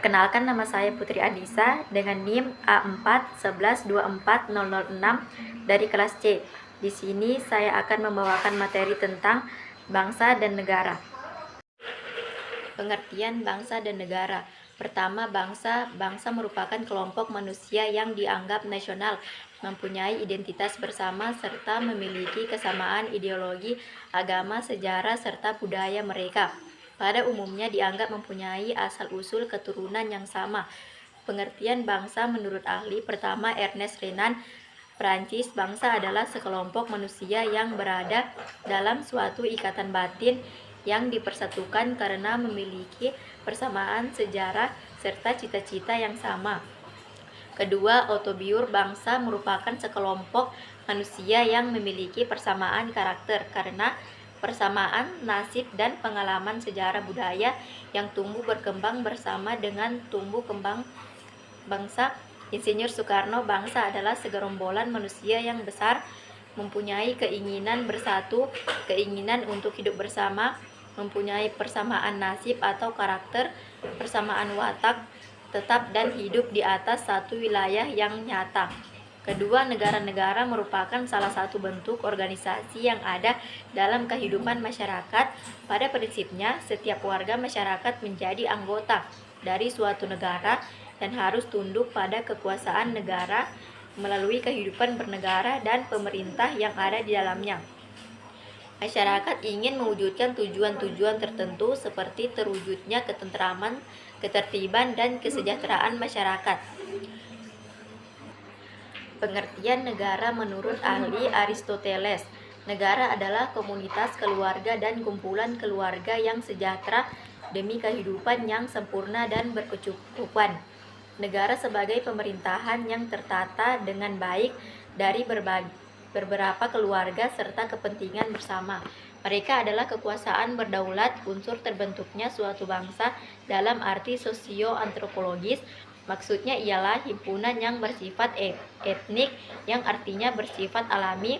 Perkenalkan, nama saya Putri Andisa dengan NIM A411240006 dari kelas C. Di sini saya akan membawakan materi tentang bangsa dan negara. Pengertian bangsa dan negara. Pertama, bangsa merupakan kelompok manusia yang dianggap nasional, mempunyai identitas bersama serta memiliki kesamaan ideologi, agama, sejarah, serta budaya mereka. Pada umumnya dianggap mempunyai asal-usul keturunan yang sama. Pengertian bangsa menurut ahli pertama Ernest Renan, Prancis, bangsa adalah sekelompok manusia yang berada dalam suatu ikatan batin yang dipersatukan karena memiliki persamaan sejarah serta cita-cita yang sama. Kedua, Otto Biur, bangsa merupakan sekelompok manusia yang memiliki persamaan karakter karena persamaan nasib dan pengalaman sejarah budaya yang tumbuh berkembang bersama dengan tumbuh kembang bangsa. Insinyur Soekarno, bangsa adalah segerombolan manusia yang besar, mempunyai keinginan bersatu, keinginan untuk hidup bersama, mempunyai persamaan nasib atau karakter, persamaan watak, tetap dan hidup di atas satu wilayah yang nyata. Kedua, negara-negara merupakan salah satu bentuk organisasi yang ada dalam kehidupan masyarakat. Pada prinsipnya, setiap warga masyarakat menjadi anggota dari suatu negara dan harus tunduk pada kekuasaan negara melalui kehidupan bernegara dan pemerintah yang ada di dalamnya. Masyarakat ingin mewujudkan tujuan-tujuan tertentu seperti terwujudnya ketentraman, ketertiban, dan kesejahteraan masyarakat. Pengertian negara menurut ahli Aristoteles. Negara adalah komunitas keluarga dan kumpulan keluarga yang sejahtera demi kehidupan yang sempurna dan berkecukupan. Negara sebagai pemerintahan yang tertata dengan baik dari beberapa keluarga serta kepentingan bersama. Mereka adalah kekuasaan berdaulat, unsur terbentuknya suatu bangsa dalam arti sosio-antropologis. Maksudnya ialah himpunan yang bersifat etnik, yang artinya bersifat alami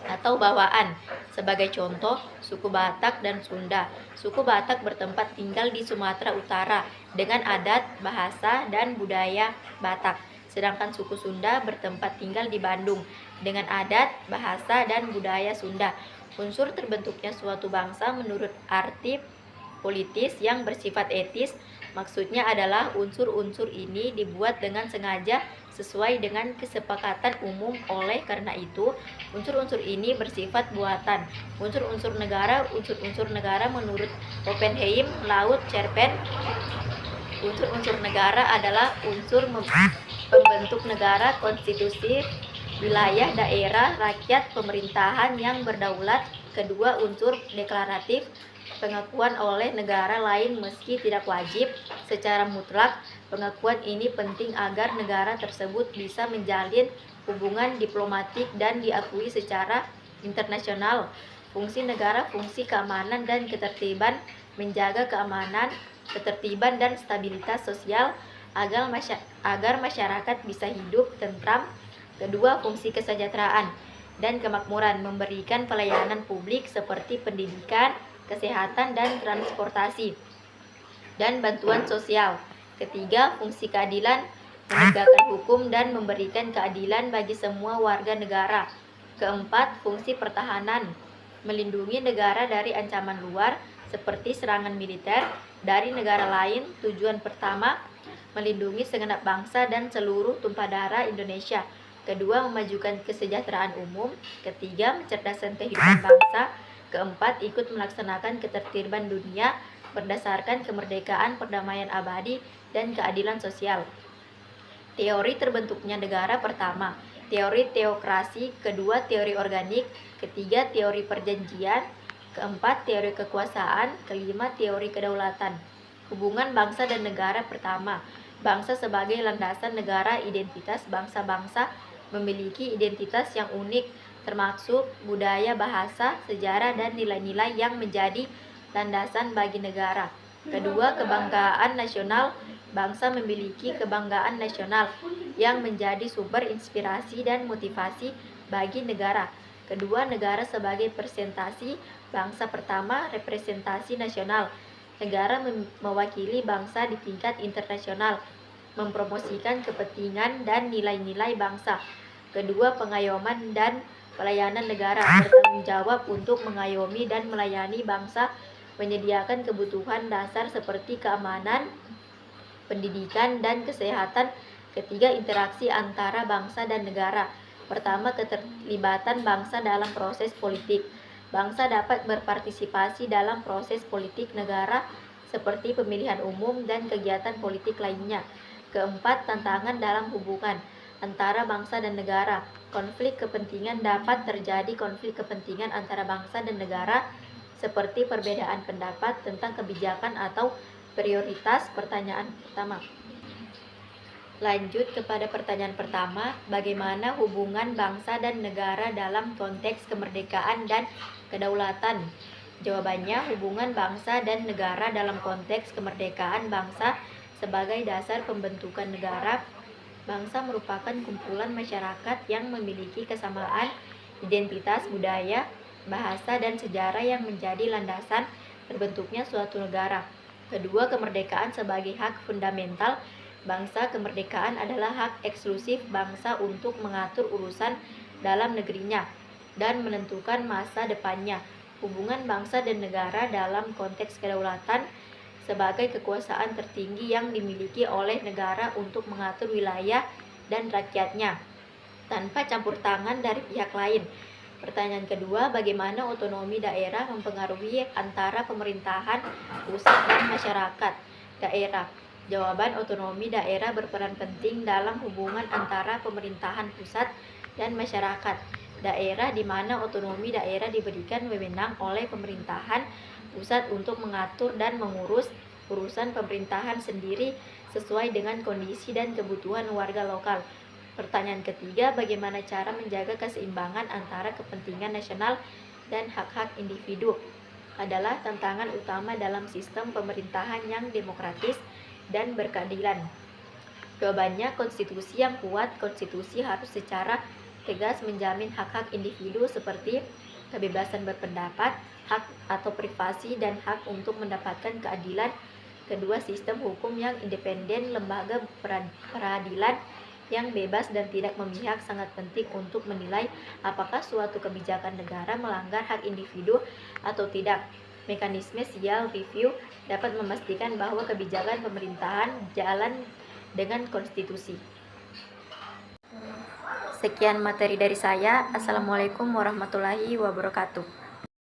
atau bawaan. Sebagai contoh, suku Batak dan Sunda. Suku Batak bertempat tinggal di Sumatera Utara dengan adat, bahasa, dan budaya Batak. Sedangkan suku Sunda bertempat tinggal di Bandung dengan adat, bahasa, dan budaya Sunda. Unsur terbentuknya suatu bangsa menurut arti politis yang bersifat etis, maksudnya adalah unsur-unsur ini dibuat dengan sengaja sesuai dengan kesepakatan umum. Oleh karena itu, unsur-unsur ini bersifat buatan. Unsur-unsur negara menurut Oppenheim, Laut, Cerpen. Unsur-unsur negara adalah unsur pembentuk negara, konstitusi, wilayah, daerah, rakyat, pemerintahan yang berdaulat. Kedua, unsur deklaratif, pengakuan oleh negara lain meski tidak wajib secara mutlak. Pengakuan ini penting agar negara tersebut bisa menjalin hubungan diplomatik dan diakui secara internasional. Fungsi negara, fungsi keamanan dan ketertiban, menjaga keamanan, ketertiban dan stabilitas sosial agar masyarakat bisa hidup tentram. Kedua, fungsi kesejahteraan dan kemakmuran, memberikan pelayanan publik seperti pendidikan, kesehatan, dan transportasi, dan bantuan sosial. Ketiga, fungsi keadilan, menegakkan hukum dan memberikan keadilan bagi semua warga negara. Keempat, fungsi pertahanan, melindungi negara dari ancaman luar seperti serangan militer dari negara lain. Tujuan pertama, melindungi segenap bangsa dan seluruh tumpah darah Indonesia. Kedua, memajukan kesejahteraan umum. Ketiga, mencerdaskan kehidupan bangsa. Keempat, ikut melaksanakan ketertiban dunia berdasarkan kemerdekaan, perdamaian abadi, dan keadilan sosial. Teori terbentuknya negara. Pertama, teori teokrasi. Kedua, teori organik. Ketiga, teori perjanjian. Keempat, teori kekuasaan. Kelima, teori kedaulatan. Hubungan bangsa dan negara. Pertama, bangsa sebagai landasan negara. Identitas bangsa-bangsa memiliki identitas yang unik, termasuk budaya, bahasa, sejarah, dan nilai-nilai yang menjadi landasan bagi negara. Kedua, kebanggaan nasional. Bangsa memiliki kebanggaan nasional yang menjadi sumber inspirasi dan motivasi bagi negara. Kedua, negara sebagai presentasi bangsa. Pertama, representasi nasional. Negara mewakili bangsa di tingkat internasional, mempromosikan kepentingan dan nilai-nilai bangsa. Kedua, pengayoman dan pelayanan negara bertanggung jawab untuk mengayomi dan melayani bangsa, menyediakan kebutuhan dasar seperti keamanan, pendidikan, dan kesehatan. Ketiga, interaksi antara bangsa dan negara. Pertama, keterlibatan bangsa dalam proses politik. Bangsa dapat berpartisipasi dalam proses politik negara seperti pemilihan umum dan kegiatan politik lainnya. Keempat, tantangan dalam hubungan antara bangsa dan negara. Konflik kepentingan dapat terjadi konflik kepentingan antara bangsa dan negara seperti perbedaan pendapat tentang kebijakan atau prioritas. Pertanyaan pertama. Lanjut kepada pertanyaan pertama, bagaimana hubungan bangsa dan negara dalam konteks kemerdekaan dan kedaulatan? Jawabannya, hubungan bangsa dan negara dalam konteks kemerdekaan bangsa sebagai dasar pembentukan negara. Bangsa merupakan kumpulan masyarakat yang memiliki kesamaan identitas, budaya, bahasa, dan sejarah yang menjadi landasan terbentuknya suatu negara. Kedua, kemerdekaan sebagai hak fundamental bangsa. Kemerdekaan adalah hak eksklusif bangsa untuk mengatur urusan dalam negerinya dan menentukan masa depannya. Hubungan bangsa dan negara dalam konteks kedaulatan sebagai kekuasaan tertinggi yang dimiliki oleh negara untuk mengatur wilayah dan rakyatnya tanpa campur tangan dari pihak lain. Pertanyaan kedua, bagaimana otonomi daerah mempengaruhi antara pemerintahan pusat dan masyarakat daerah? Jawaban, otonomi daerah berperan penting dalam hubungan antara pemerintahan pusat dan masyarakat daerah, di mana otonomi daerah diberikan wewenang oleh pemerintahan pusat untuk mengatur dan mengurus urusan pemerintahan sendiri sesuai dengan kondisi dan kebutuhan warga lokal. Pertanyaan ketiga, bagaimana cara menjaga keseimbangan antara kepentingan nasional dan hak-hak individu? Adalah tantangan utama dalam sistem pemerintahan yang demokratis dan berkeadilan. Jawabannya, konstitusi yang kuat. Konstitusi harus secara tegas menjamin hak-hak individu seperti kebebasan berpendapat, hak atau privasi, dan hak untuk mendapatkan keadilan. Kedua, sistem hukum yang independen, lembaga peradilan yang bebas dan tidak memihak sangat penting untuk menilai apakah suatu kebijakan negara melanggar hak individu atau tidak. Mekanisme judicial review dapat memastikan bahwa kebijakan pemerintahan jalan dengan konstitusi. Sekian materi dari saya. Assalamualaikum warahmatullahi wabarakatuh.